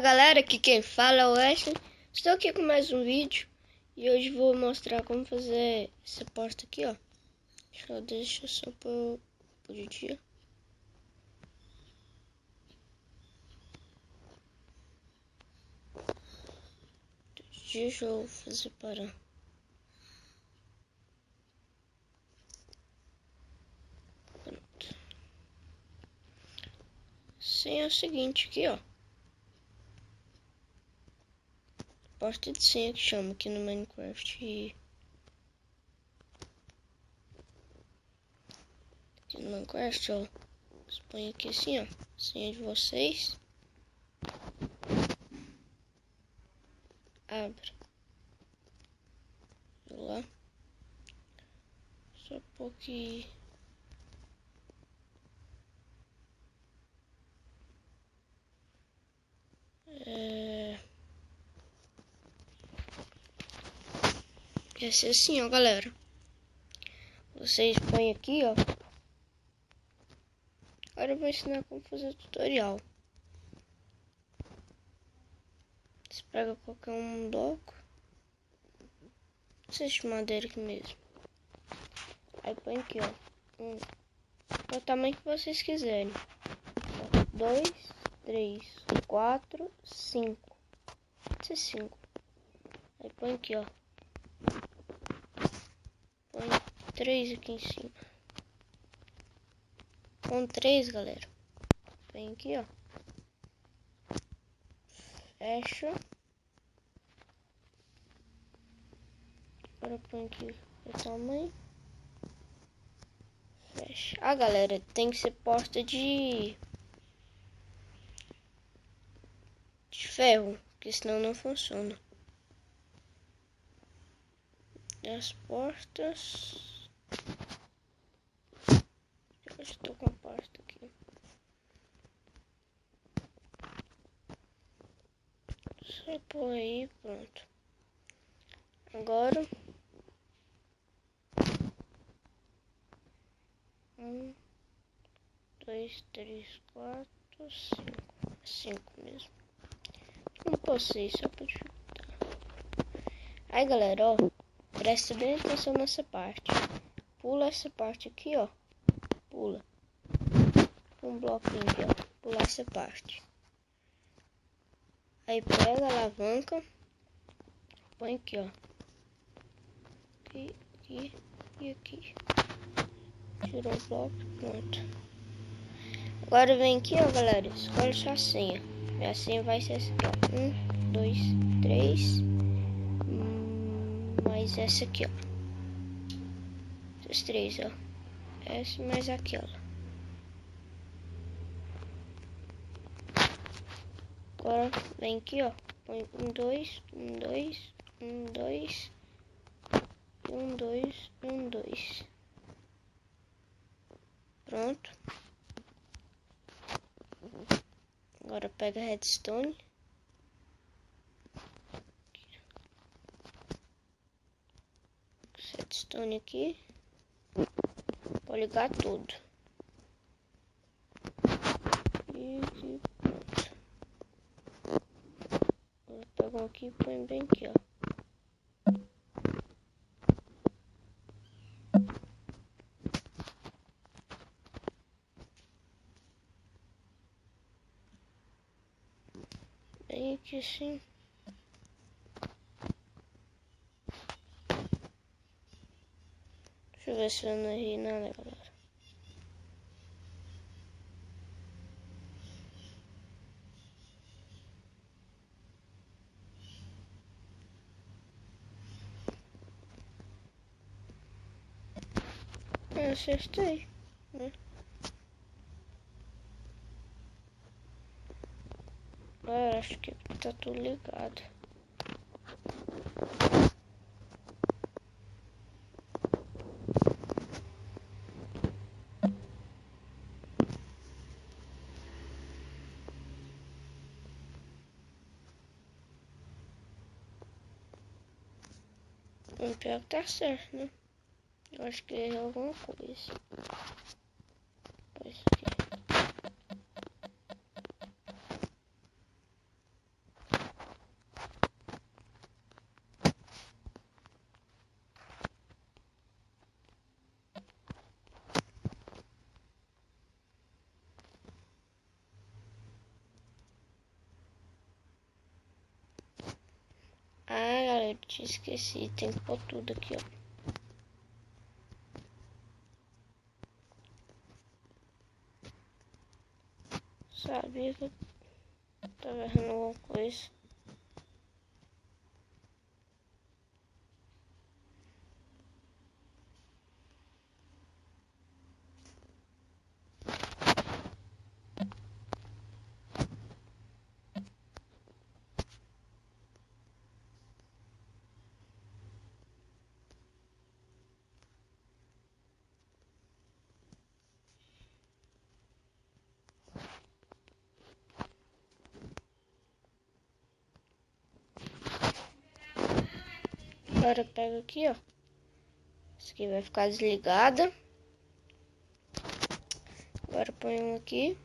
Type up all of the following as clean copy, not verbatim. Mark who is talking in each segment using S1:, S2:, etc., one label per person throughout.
S1: galera, aqui quem fala é o Wesley. Estou aqui com mais um vídeo e hoje vou mostrar como fazer essa porta aqui, ó. Deixa só por dia. Deixa eu fazer parar. Pronto. Sim, é o seguinte aqui, ó. Porta de senha que chama aqui no Minecraft. Aqui no Minecraft, ó. Você põe aqui assim, ó. Senha de vocês. Abre. Vou lá. Só pôr aqui. Vai ser assim, ó, galera. Vocês põem aqui, ó. Agora eu vou ensinar como fazer o tutorial. Você pega qualquer um bloco. Não de madeira aqui mesmo. Aí põe aqui, ó. O tamanho que vocês quiserem. 2, 3, 4, 5. Pode ser 5. Aí põe aqui, ó. Põe 3 aqui em cima. Com 3, galera. Põe aqui, ó. Fecha. Agora põe aqui o tamanho. Fecha. Ah, galera, tem que ser porta de ferro, porque senão não funciona. As portas. Eu estou com a porta aqui. Só pôr aí, pronto. Agora 1, 2, 3, 4, 5. 5 mesmo. Não posso ir, só para dificultar. Aí, galera, ó. Presta bem atenção nessa parte. Pula essa parte aqui, ó. Pula. Um bloquinho aqui, ó. Pular essa parte. Aí pega a alavanca. Põe aqui, ó. Aqui e aqui. Tirou o bloco, pronto. Agora vem aqui, ó, galera. Escolhe sua senha. Minha senha vai ser essa aqui, ó. 1, 2, 3. Mais essa aqui, ó. Essas 3, ó. Essa mais aquela. Agora vem aqui, ó. Põe 1, 2, 1, 2, 1, 2. 1, 2, 1, 2. Pronto. Agora pega a redstone. Redstone aqui. Vou ligar tudo. E pronto. Vou pegar aqui e põe bem aqui, ó. Bem aqui assim. Deixa eu ver se eu não errei nada, galera. Eu acertei, né? Agora acho que tá tudo ligado. O pior que tá certo, né? Eu acho que errei alguma coisa. Pois aqui. Te esqueci, tem que pôr tudo aqui, ó. Sabia que eu tava errando alguma coisa. Agora pega aqui, ó. Essa aqui vai ficar desligada. Agora põe um aqui.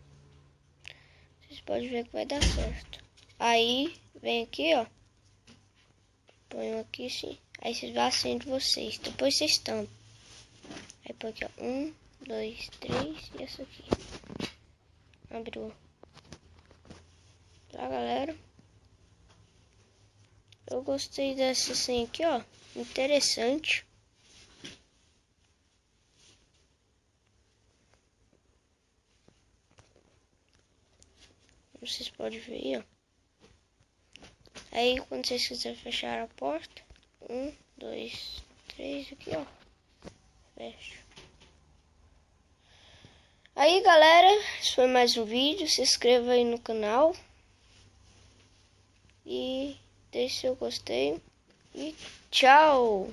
S1: Vocês podem ver que vai dar certo. Aí, vem aqui, ó. Põe um aqui, sim. Aí vocês vão acender vocês. Depois vocês tampam. Aí põe aqui, ó. 1, 2, 3 e essa aqui. Abriu. Tá, galera? Eu gostei dessa senha aqui, ó. Interessante. Vocês podem ver aí, ó. Aí, quando vocês quiserem fechar a porta, 1, 2, 3, aqui, ó. Fecha. Aí, galera, esse foi mais um vídeo. Se inscreva aí no canal. E deixe seu gostei. E tchau!